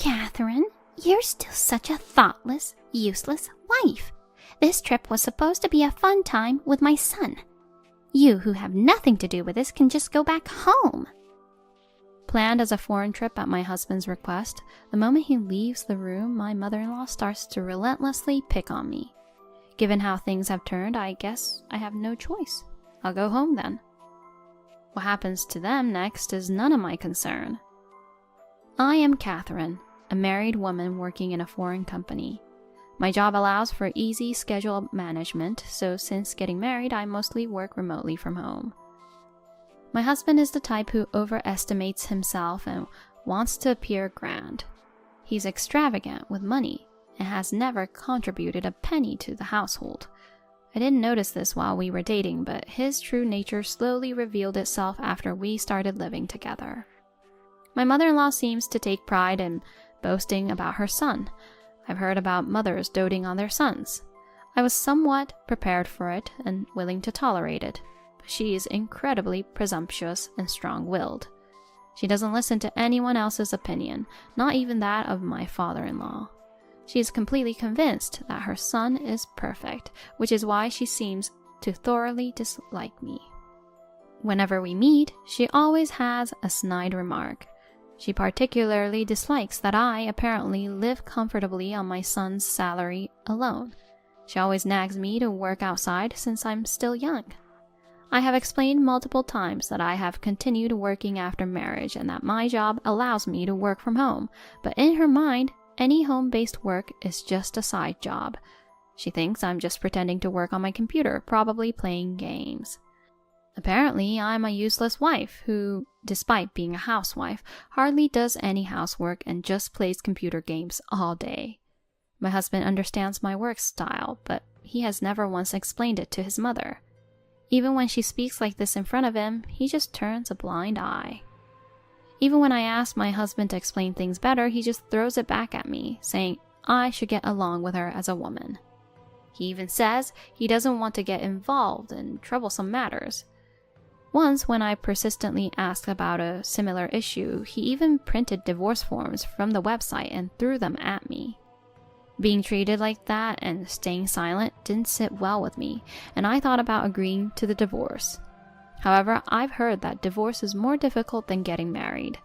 Catherine, you're still such a thoughtless, useless wife. This trip was supposed to be a fun time with my son. You who have nothing to do with this can just go back home. Planned as a foreign trip at my husband's request, the moment he leaves the room, my mother-in-law starts to relentlessly pick on me. Given how things have turned, I guess I have no choice. I'll go home then. What happens to them next is none of my concern. I am Catherine, a married woman working in a foreign company. My job allows for easy schedule management, so since getting married, I mostly work remotely from home. My husband is the type who overestimates himself and wants to appear grand. He's extravagant with money and has never contributed a penny to the household. I didn't notice this while we were dating, but his true nature slowly revealed itself after we started living together. My mother-in-law seems to take pride in boasting about her son. I've heard about mothers doting on their sons. I was somewhat prepared for it and willing to tolerate it, but she is incredibly presumptuous and strong-willed. She doesn't listen to anyone else's opinion, not even that of my father-in-law. She is completely convinced that her son is perfect, which is why she seems to thoroughly dislike me. Whenever we meet, she always has a snide remark. She particularly dislikes that I apparently live comfortably on my son's salary alone. She always nags me to work outside since I'm still young. I have explained multiple times that I have continued working after marriage and that my job allows me to work from home, but in her mind, any home-based work is just a side job. She thinks I'm just pretending to work on my computer, probably playing games. Apparently, I'm a useless wife who, despite being a housewife, hardly does any housework and just plays computer games all day. My husband understands my work style, but he has never once explained it to his mother. Even when she speaks like this in front of him, he just turns a blind eye. Even when I ask my husband to explain things better, he just throws it back at me, saying I should get along with her as a woman. He even says he doesn't want to get involved in troublesome matters. Once, when I persistently asked about a similar issue, he even printed divorce forms from the website and threw them at me. Being treated like that and staying silent didn't sit well with me, and I thought about agreeing to the divorce. However, I've heard that divorce is more difficult than getting married.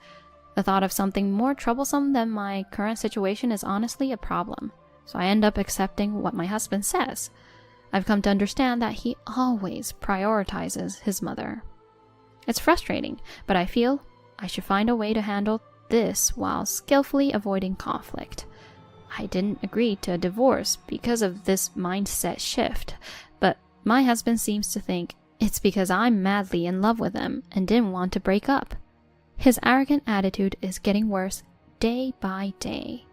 The thought of something more troublesome than my current situation is honestly a problem, so I end up accepting what my husband says. I've come to understand that he always prioritizes his mother. It's frustrating, but I feel I should find a way to handle this while skillfully avoiding conflict. I didn't agree to a divorce because of this mindset shift, but my husband seems to think it's because I'm madly in love with him and didn't want to break up. His arrogant attitude is getting worse day by day.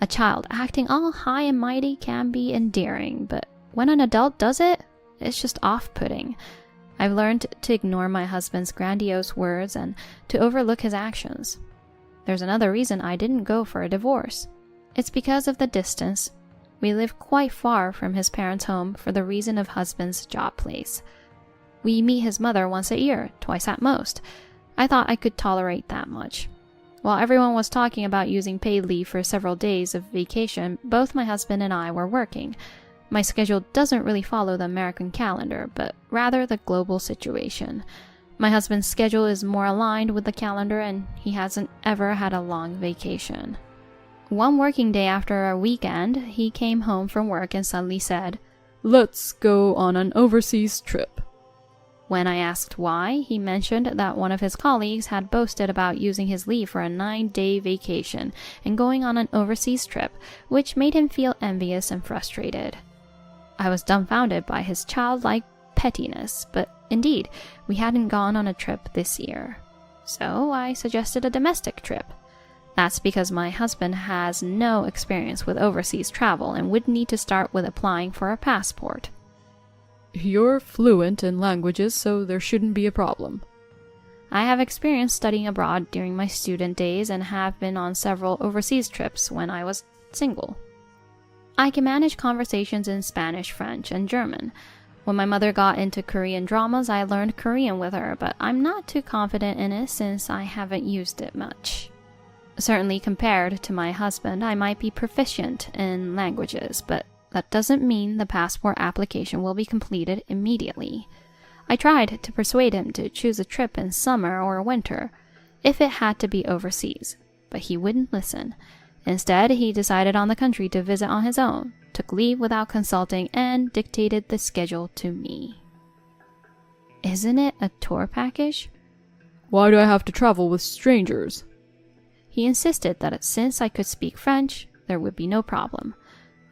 A child acting all high and mighty can be endearing, but when an adult does it, it's just off-putting. I've learned to ignore my husband's grandiose words and to overlook his actions. There's another reason I didn't go for a divorce. It's because of the distance. We live quite far from his parents' home for the reason of husband's job place. We meet his mother once a year, twice at most. I thought I could tolerate that much. While everyone was talking about using paid leave for several days of vacation, both my husband and I were working. My schedule doesn't really follow the American calendar, but rather the global situation. My husband's schedule is more aligned with the calendar, and he hasn't ever had a long vacation. One working day after a weekend, he came home from work and suddenly said, "Let's go on an overseas trip." When I asked why, he mentioned that one of his colleagues had boasted about using his leave for a 9-day vacation and going on an overseas trip, which made him feel envious and frustrated. I was dumbfounded by his childlike pettiness, but indeed, we hadn't gone on a trip this year. So I suggested a domestic trip. That's because my husband has no experience with overseas travel and would need to start with applying for a passport. You're fluent in languages, so there shouldn't be a problem. I have experience studying abroad during my student days and have been on several overseas trips when I was single. I can manage conversations in Spanish, French, and German. When my mother got into Korean dramas, I learned Korean with her, but I'm not too confident in it since I haven't used it much. Certainly compared to my husband, I might be proficient in languages, but that doesn't mean the passport application will be completed immediately. I tried to persuade him to choose a trip in summer or winter, if it had to be overseas, but he wouldn't listen. Instead, he decided on the country to visit on his own, took leave without consulting, and dictated the schedule to me. Isn't it a tour package? Why do I have to travel with strangers? He insisted that since I could speak French, there would be no problem.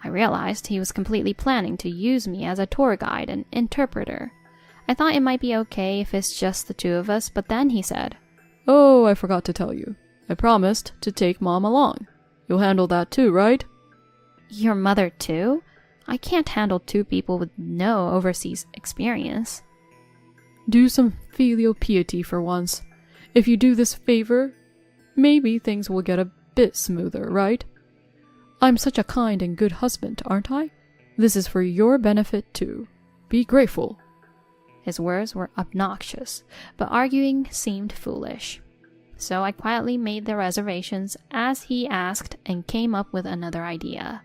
I realized he was completely planning to use me as a tour guide and interpreter. I thought it might be okay if it's just the two of us, but then he said, Oh, I forgot to tell you. I promised to take Mom along. You'll handle that too, right? Your mother too? I can't handle two people with no overseas experience. Do some filial piety for once. If you do this favor, maybe things will get a bit smoother, right? I'm such a kind and good husband, aren't I? This is for your benefit too. Be grateful. His words were obnoxious, but arguing seemed foolish. So I quietly made the reservations as he asked and came up with another idea.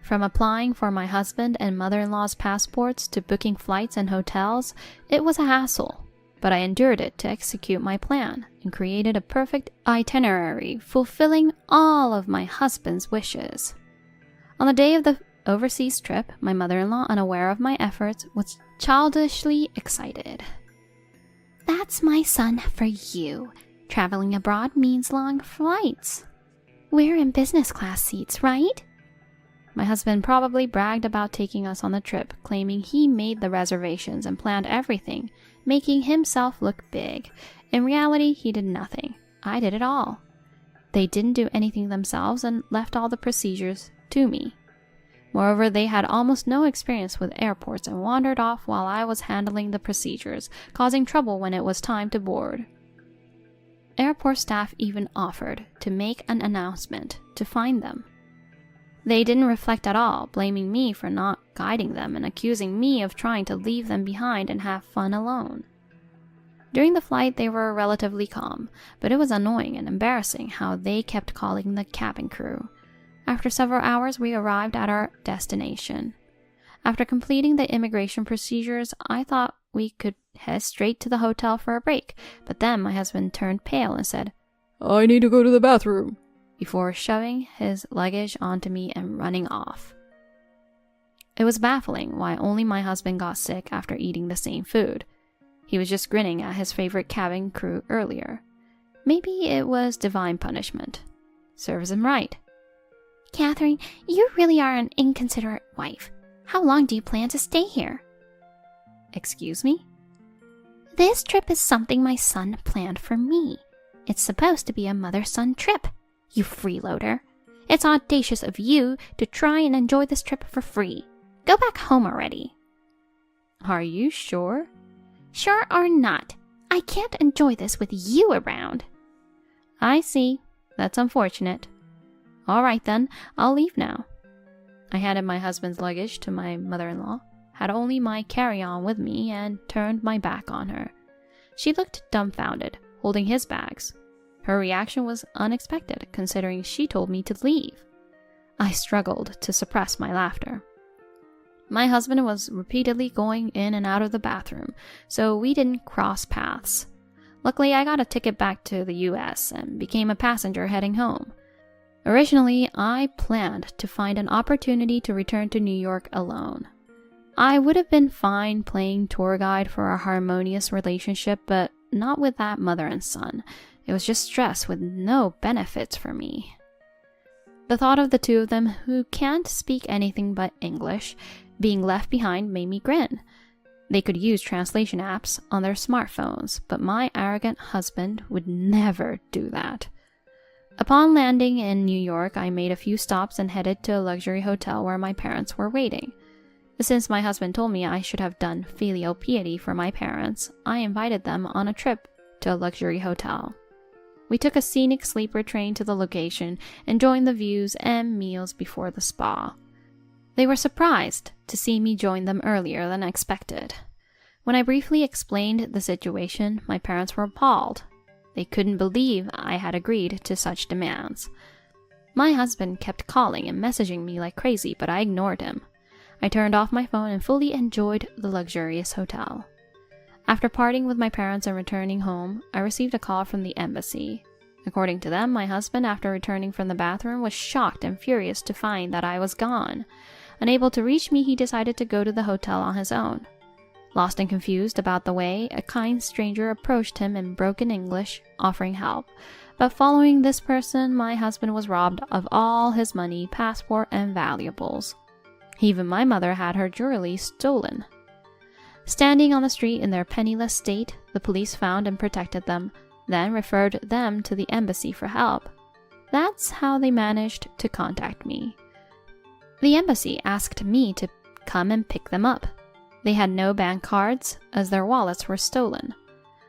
From applying for my husband and mother-in-law's passports to booking flights and hotels, it was a hassle, but I endured it to execute my plan and created a perfect itinerary fulfilling all of my husband's wishes. On the day of the overseas trip, my mother-in-law, unaware of my efforts, was childishly excited. That's my son for you. Traveling abroad means long flights. We're in business class seats, right? My husband probably bragged about taking us on the trip, claiming he made the reservations and planned everything, making himself look big. In reality, he did nothing. I did it all. They didn't do anything themselves and left all the procedures to me. Moreover, they had almost no experience with airports and wandered off while I was handling the procedures, causing trouble when it was time to board. Airport staff even offered to make an announcement to find them. They didn't reflect at all, blaming me for not guiding them and accusing me of trying to leave them behind and have fun alone. During the flight, they were relatively calm, but it was annoying and embarrassing how they kept calling the cabin crew. After several hours, we arrived at our destination. After completing the immigration procedures, I thought we could head straight to the hotel for a break, but then my husband turned pale and said, I need to go to the bathroom, before shoving his luggage onto me and running off. It was baffling why only my husband got sick after eating the same food. He was just grinning at his favorite cabin crew earlier. Maybe it was divine punishment. Serves him right. Catherine, you really are an inconsiderate wife. How long do you plan to stay here? Excuse me? This trip is something my son planned for me. It's supposed to be a mother-son trip, you freeloader. It's audacious of you to try and enjoy this trip for free. Go back home already. Are you sure? Sure or not, I can't enjoy this with you around. I see. That's unfortunate. All right then, I'll leave now. I handed my husband's luggage to my mother-in-law, had only my carry-on with me, and turned my back on her. She looked dumbfounded, holding his bags. Her reaction was unexpected, considering she told me to leave. I struggled to suppress my laughter. My husband was repeatedly going in and out of the bathroom, so we didn't cross paths. Luckily, I got a ticket back to the US and became a passenger heading home. Originally, I planned to find an opportunity to return to New York alone. I would have been fine playing tour guide for a harmonious relationship, but not with that mother and son. It was just stress with no benefits for me. The thought of the two of them, who can't speak anything but English, being left behind made me grin. They could use translation apps on their smartphones, but my arrogant husband would never do that. Upon landing in New York, I made a few stops and headed to a luxury hotel where my parents were waiting. Since my husband told me I should have done filial piety for my parents, I invited them on a trip to a luxury hotel. We took a scenic sleeper train to the location, enjoying the views and meals before the spa. They were surprised to see me join them earlier than expected. When I briefly explained the situation, my parents were appalled. They couldn't believe I had agreed to such demands. My husband kept calling and messaging me like crazy, but I ignored him. I turned off my phone and fully enjoyed the luxurious hotel. After parting with my parents and returning home, I received a call from the embassy. According to them, my husband, after returning from the bathroom, was shocked and furious to find that I was gone. Unable to reach me, he decided to go to the hotel on his own. Lost and confused about the way, a kind stranger approached him in broken English, offering help. But following this person, my husband was robbed of all his money, passport, and valuables. Even my mother had her jewelry stolen. Standing on the street in their penniless state, the police found and protected them, then referred them to the embassy for help. That's how they managed to contact me. The embassy asked me to come and pick them up. They had no bank cards, as their wallets were stolen.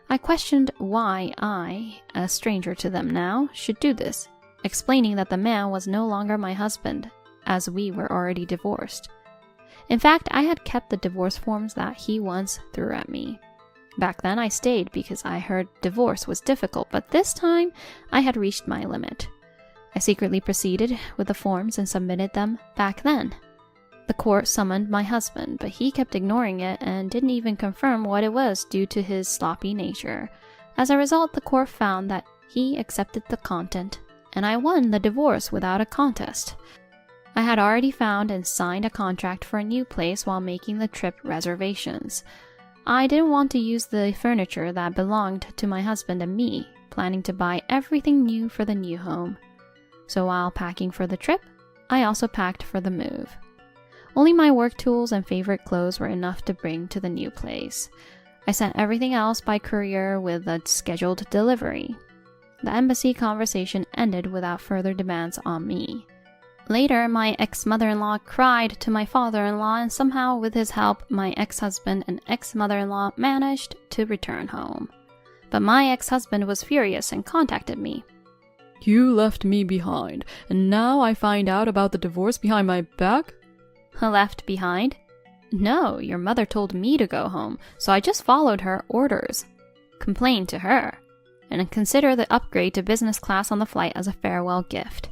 I questioned why I, a stranger to them now, should do this, explaining that the man was no longer my husband, as we were already divorced. In fact, I had kept the divorce forms that he once threw at me. Back then I stayed because I heard divorce was difficult, but this time I had reached my limit. I secretly proceeded with the forms and submitted them back then. The court summoned my husband, but he kept ignoring it and didn't even confirm what it was due to his sloppy nature. As a result, the court found that he accepted the content, and I won the divorce without a contest. I had already found and signed a contract for a new place while making the trip reservations. I didn't want to use the furniture that belonged to my husband and me, planning to buy everything new for the new home. So while packing for the trip, I also packed for the move. Only my work tools and favorite clothes were enough to bring to the new place. I sent everything else by courier with a scheduled delivery. The embassy conversation ended without further demands on me. Later, my ex-mother-in-law cried to my father-in-law, and somehow, with his help, my ex-husband and ex-mother-in-law managed to return home. But my ex-husband was furious and contacted me. You left me behind, and now I find out about the divorce behind my back? Left behind? No, your mother told me to go home, so I just followed her orders. Complained to her, and consider the upgrade to business class on the flight as a farewell gift.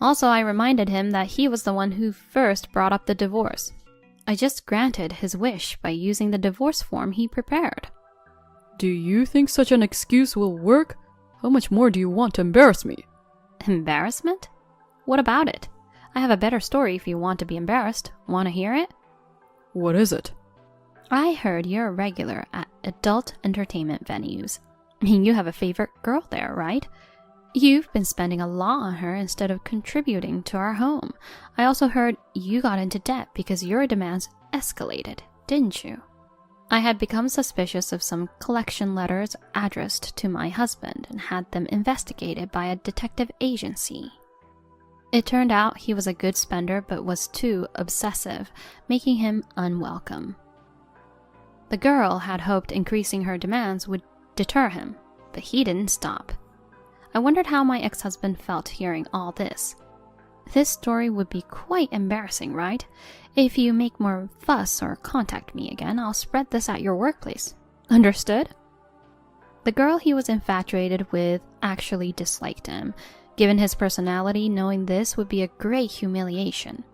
Also, I reminded him that he was the one who first brought up the divorce. I just granted his wish by using the divorce form he prepared. Do you think such an excuse will work? How much more do you want to embarrass me? Embarrassment? What about it? I have a better story if you want to be embarrassed. Want to hear it? What is it? I heard you're a regular at adult entertainment venues. You have a favorite girl there, right? You've been spending a lot on her instead of contributing to our home. I also heard you got into debt because your demands escalated, didn't you? I had become suspicious of some collection letters addressed to my husband and had them investigated by a detective agency. It turned out he was a good spender but was too obsessive, making him unwelcome. The girl had hoped increasing her demands would deter him, but he didn't stop. I wondered how my ex-husband felt hearing all this. This story would be quite embarrassing, right? If you make more fuss or contact me again, I'll spread this at your workplace. Understood? The girl he was infatuated with actually disliked him. Given his personality, knowing this would be a great humiliation.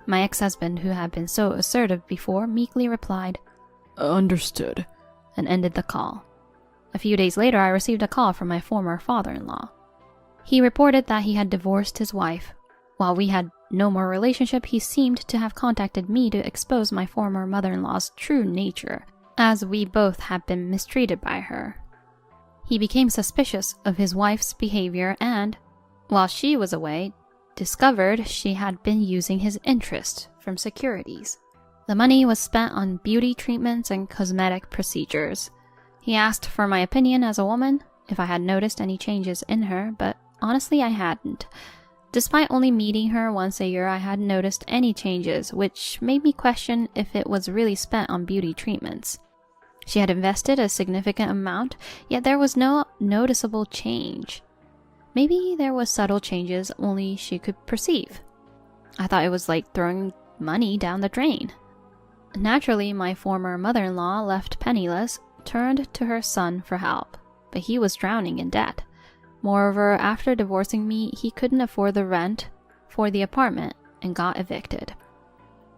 My ex-husband, who had been so assertive before, meekly replied, Understood, and ended the call. A few days later, I received a call from my former father-in-law. He reported that he had divorced his wife. While we had no more relationship, he seemed to have contacted me to expose my former mother-in-law's true nature, as we both had been mistreated by her. He became suspicious of his wife's behavior and, while she was away, discovered she had been using his interest from securities. The money was spent on beauty treatments and cosmetic procedures. He asked for my opinion as a woman, if I had noticed any changes in her, but honestly I hadn't. Despite only meeting her once a year, I hadn't noticed any changes, which made me question if it was really spent on beauty treatments. She had invested a significant amount, yet there was no noticeable change. Maybe there was subtle changes only she could perceive. I thought it was like throwing money down the drain. Naturally, my former mother-in-law, left penniless, turned to her son for help. but he was drowning in debt. Moreover, after divorcing me, he couldn't afford the rent for the apartment and got evicted.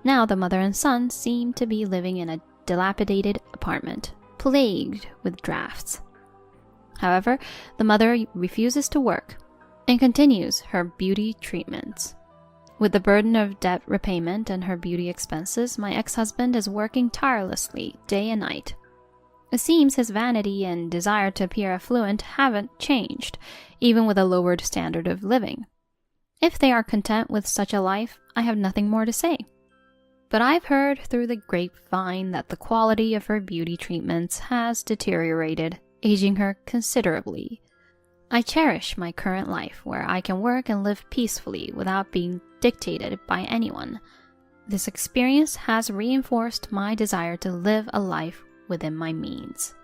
Now the mother and son seem to be living in a dilapidated apartment, plagued with drafts. However, the mother refuses to work and continues her beauty treatments. With the burden of debt repayment and her beauty expenses, my ex-husband is working tirelessly day and night. It seems his vanity and desire to appear affluent haven't changed, even with a lowered standard of living. If they are content with such a life, I have nothing more to say. But I've heard through the grapevine that the quality of her beauty treatments has deteriorated, aging her considerably. I cherish my current life where I can work and live peacefully without being dictated by anyone. This experience has reinforced my desire to live a life within my means.